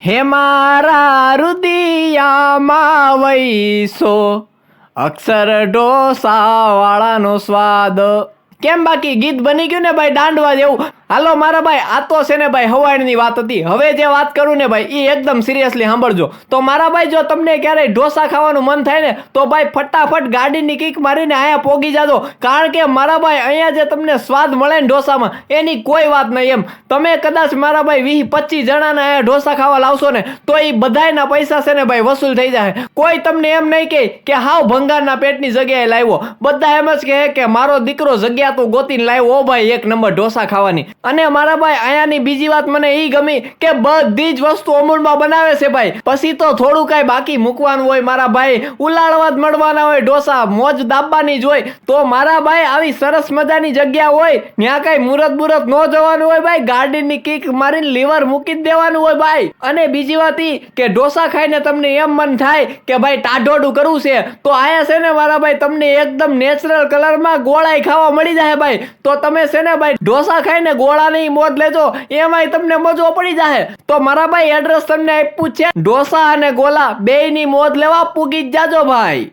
હે મારા રુદિયામાં વૈસો અક્ષર ઢોસા વાળાનો સ્વાદ. કેમ બાકી ગીત બની ગયું ને ભાઈ દાંડવા જેવું? હાલો મારા ભાઈ, આ તો છે ને ભાઈ હવાઈની વાત હતી. હવે જે વાત કરું ને ભાઈ એ એકદમ સિરિયસલી સાંભળજો. તો મારા ભાઈ જો તમને ક્યારેય ઢોસા ખાવાનું મન થાય ને તો ભાઈ ફટાફટ ગાડીની કિક મારીને અહીંયા પોગી જાજો. કારણ કે મારા ભાઈ અહીંયા જે તમને સ્વાદ મળે ને ઢોસામાં એની કોઈ વાત નહીં એમ. તમે કદાચ મારા ભાઈ 20-25 જણાને અહીંયા ઢોસા ખાવા લાવશો ને તો એ બધાયના પૈસા છે ને ભાઈ વસૂલ થઈ જાય. કોઈ તમને એમ નહીં કહે કે હાવ ભંગારના પેટની જગ્યાએ લાવ્યો. બધા એમ જ કહે કે મારો દીકરો જગ્યા તો ગોતીને લાવ્યો. ઓ ભાઈ એક નંબર ઢોસા ખાવાની. અને મારા ભાઈ અહીંયાની બીજી વાત મને એ ગમી કે બધી જ વસ્તુ અમૂલમાં બનાવે છે ભાઈ. પછી તો થોડું કાંઈ બાકી મૂકવાનું હોય મારા ભાઈ. ઉલાળવા જ મળવાના હોય ઢોસા, મોજ દાબવાની જ હોય. તો મારા ભાઈ આવી સરસ મજાની જગ્યા હોય ત્યાં કાંઈ મુહૂર્ત બુરત ન જવાનું હોય ભાઈ. ગાડીની કિક મારીને લીવર મૂકી જ દેવાનું હોય ભાઈ. અને બીજી વાત એ કે ઢોસા ખાઈને તમને એમ મન થાય કે ભાઈ ટાઢોડું કરવું છે તો આયા છે ને મારા ભાઈ તમને એકદમ નેચરલ કલરમાં ગોળાઈ ખાવા મળી જાય ભાઈ. તો તમે છે ને ભાઈ ઢોસા ખાઈને ગોળાની મોજ લેજો, એમાંય તમને મજો પડી જાય. તો મારા ભાઈ એડ્રેસ તમને આપ્યું છે, ઢોસા અને ગોલા બેયની મોજ લેવા પૂગી જ જાજો ભાઈ.